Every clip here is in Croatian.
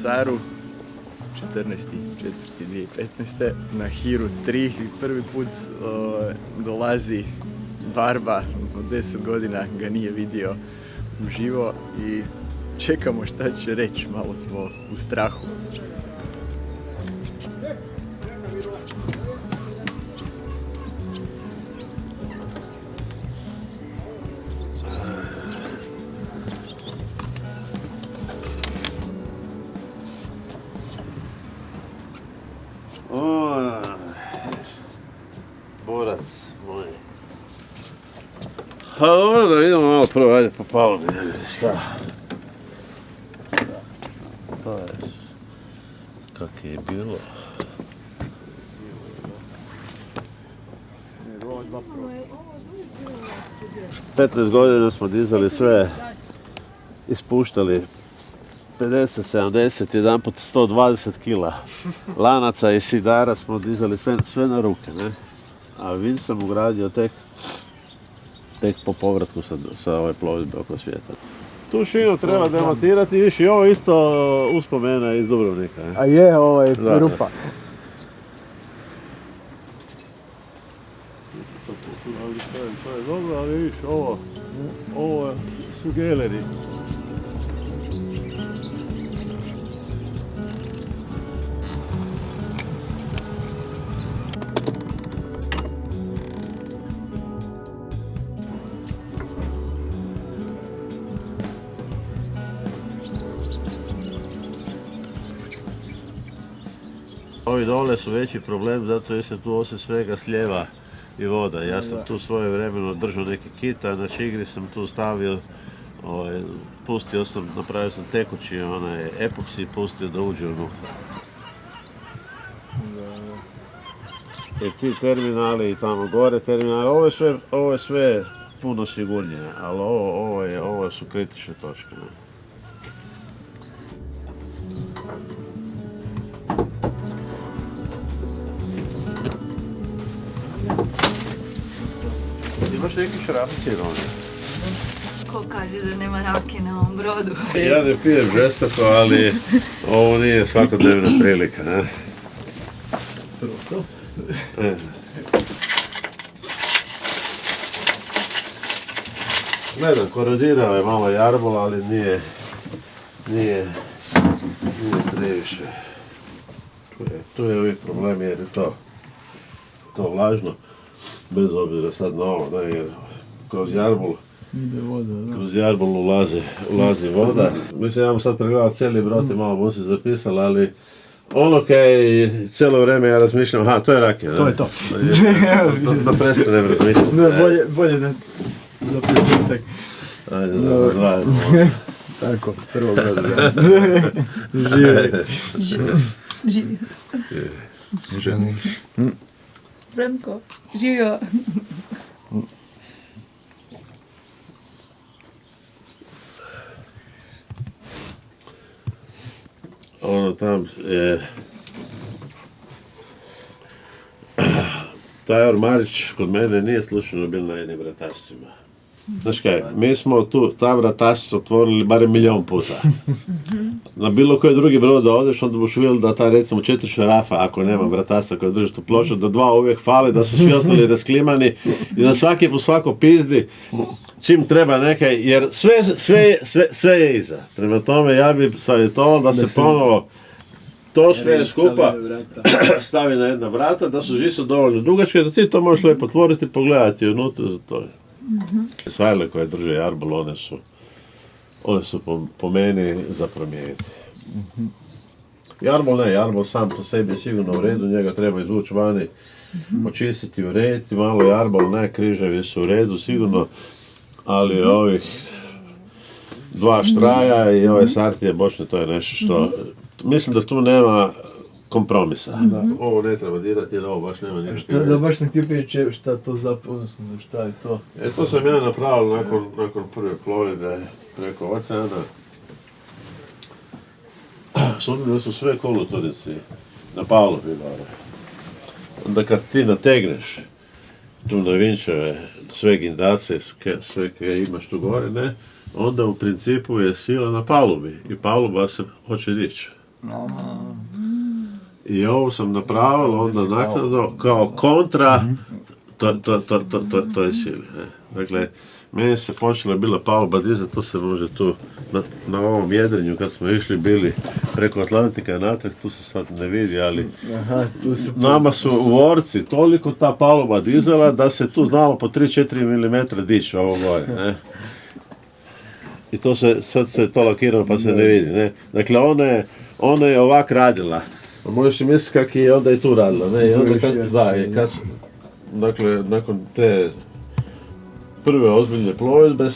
Saru 14.4.2015. na Hiru 3 i prvi put dolazi Barba, od 10 godina ga nije vidio uživo i čekamo šta će reći, malo smo u strahu. Borac moj. Pa dobro da idemo malo prvo, ajde po Pavlu, šta? Pa je, kak je bilo. – 15 godina smo dizali sve, ispuštali 50, 70, jedan put 120 kila lanaca i sidara smo dizali sve na ruke, ne? A vin sam ugradio tek po povratku sa ove plovidbe oko svijeta. Tu šinu treba demontirati, viš i ovo isto uspomena iz Dubrovnika. Ne? A je, rupa. To je dobro, ali viš, ovo su geleri. Ovi dole su veći problem zato jer se tu osim svega slijeva i voda. Ja sam tu svoje vremeno držao neki kit, a na čigri sam tu stavio, pustio sam, napravio sam tekući onaj epoksi i pustio da uđe unutra. I ti terminali i tamo gore terminali, ovo je sve puno sigurnije, ali ovo su kritične točke. Ne? Imaš neki šraf sirovni? Ko kaže da nema rake na ovom brodu? Ja ne pijem žestoko, ali ovo nije svakodnevna prilika, ne? Prvo to. Gledam, korodirao je malo jarbol, ali nije previše. Tu je uvijek problem jer je to vlažno. Bez obzira sad na ovo, ne, jer kroz jarbol ulazi voda. Mislim, ja mu sad pregledao cijeli brod i malo mu se zapisala, ali ono kaj cijelo vrijeme ja razmišljam, aha, to je rakija. To je to. Da prestanem razmišljati. Bolje da početak. Ajde, da zajedno. Tako, prvo brodu. Živio. Živio. Branko, živio. Ono tam je... Taj ormarić kod mene nije slučajno bil na jednim vratašcima. Znaš kaj, mi smo tu ta vratašca otvorili barem 1.000.000 puta. Na bilo koji drugi brod da odeš, onda boš vidjeli da ta recimo 4 šarafa, ako nema vratašca koji drži tu ploču, da 2 uvijek fali, da su svi ostali rasklimani i da svaki po svako pizdi čim treba nekaj, jer sve je iza. Prema tome ja bi savjetovao da se ponovo to sve skupa stavi na jedna vrata, da su žice dovoljno dugačke, da ti to možeš lijepo otvoriti, pogledati unutra za to. Svajle koje drže jarbol, one su po meni za promijeniti. Jarbol sam po sebi je sigurno u redu, njega treba izvući vani, očistiti, urediti, malo jarbol, ne, križevi su u redu sigurno, ali ovih 2 štraja i ove sartije bočne, to je nešto što, mislim da tu nema kompromisa. Ovo ne treba dirati jer ovo baš nema nikakve. Da baš sam htio pići šta to zapravo, šta je to? To sam ja napravio nakon prve plovidbe preko oceana. Sudbili su sve kolutorici na palubi gore. Onda kad ti nategneš tu na vinčeve sve gindace, sve koje imaš tu gore, ne, onda u principu je sila na palubi i paluba se hoće dići. I ovo sam napravila onda naknadno kao kontra toj sili. Ne. Dakle, meni se počela bila paluba dizati, to se može tu na ovom jedrenju kad smo išli bili preko Atlantika i natrag, tu se sad ne vidi, ali nama su u Orci toliko ta paluba dizala da se tu znalo po 3-4 mm dići ovo gore. Ne. I to sad se to lakirano pa se ne vidi. Ne. Dakle, ona je ovak radila. Možeš misliti kak je onda i tu radila. Ne. I onda dakle, nakon te prve ozbiljne plovidbe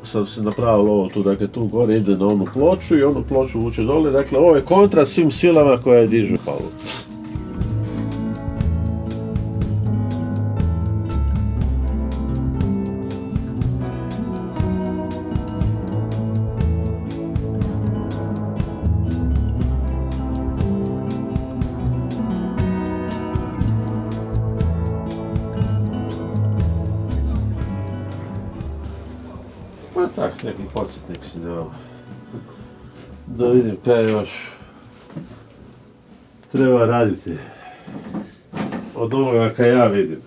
sam se napravio ovo tu, dakle tu gore ide na onu ploču i onu ploču vuče dole, dakle ovo je kontra svim silama koje dižu palubu. Tak, neki podsjetnik si dao. Da vidim kaj još treba raditi od onoga kaj ja vidim.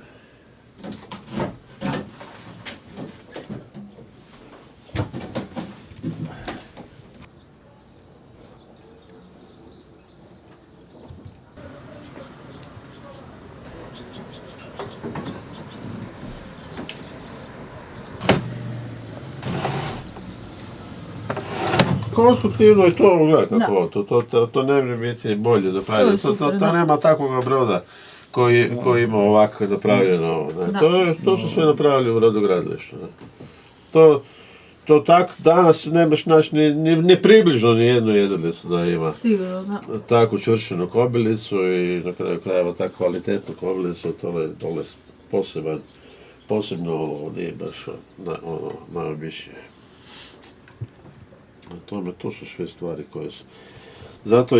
Konstruktivno je to, gledaj kako to ne može biti bolje napraviti. To nema takvoga broda koji ima ovako napravljeno. To su sve napravili u brodogradilištu. To tak danas nemaš naći ni približno ni jednu jedrilicu da ima takvu čvršćenu kobilicu i na kraju krajeva tako kvalitetnu kobilicu, to je posebno ovo nije baš najobičnije. To su sve stvari koje su. Zato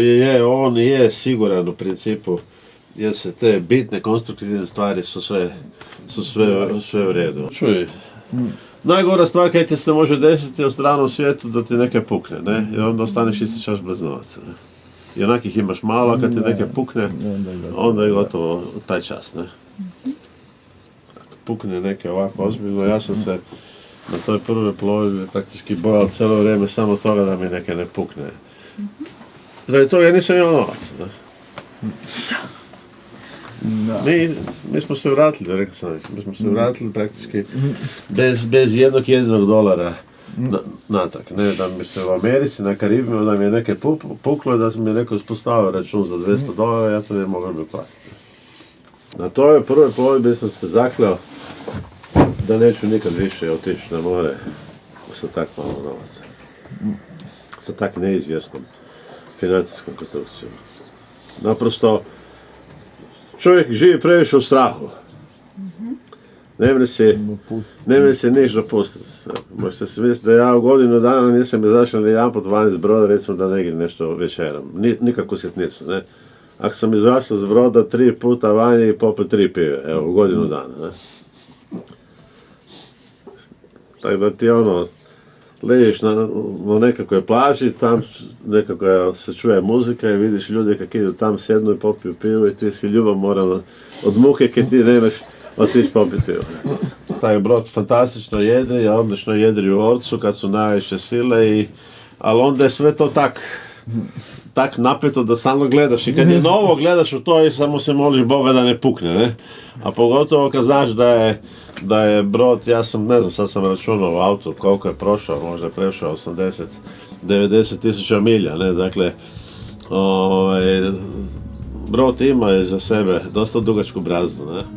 on je siguran u principu, jer se te bitne konstruktivne stvari su sve u redu. Čuj, najgora stvar kaj ti se može desiti u stranom svijetu da ti neke pukne, ne? I onda ostaneš isti čas bez novaca, ne? I onakih imaš malo, a kad ti neke pukne, onda je gotovo taj čas, ne? Pukne neke ovako ozbiljno, ja sam se na toj prvoj plovidbi praktički bojao cijelo vrijeme samo toga da mi neke ne pukne. Radi toga ja nisam imao novaca. Mi smo se vratili, rekao sam, mi smo se vratili praktički bez jednog jedinog dolara natrag. Ne da mi se u Americi, na Karibima, da mi je neke puklo, da mi je neko ispostavio račun za $200, ja to ne mogu mi platiti. Na toj prvoj plovidbi sam se zakleo da neću nikad više otići na more sa tak malo novaca. Sa tak neizvjesnom financijskom konstrukcijom. Naprosto, čovjek živi previše u strahu. Ne mre se niš dopustiti. Možete se misliti da ja u godinu dana nisam izašao ni jedan po 12 broda, recimo da negdje nešto večeram. Nikakvu sitnicu, ne. Ako sam izašao s broda 3 puta vanje i popet 3 pive, evo, u godinu dana, ne. Tako da ti ležiš na nekakvoj plaži, tam nekako se čuje muzika i vidiš ljude kak idu tam, sjednu i popiju pivu i ti si ljubomoran od muke kad ti nemaš otići popiti pivu. Taj brod fantastično jedri, a odlično jedri u Orcu kad su najviše sile, ali onda je sve to tak napeto da stalno gledaš i kad je novo gledaš u to i samo se moliš Boga da ne pukne, ne? A pogotovo kad znaš da je brod, ja sam, ne znam, sad sam računao u auto koliko je prošao, možda je prešao 80-90 tisuća milja, ne, dakle, brod ima iza sebe dosta dugačku brazdu, ne.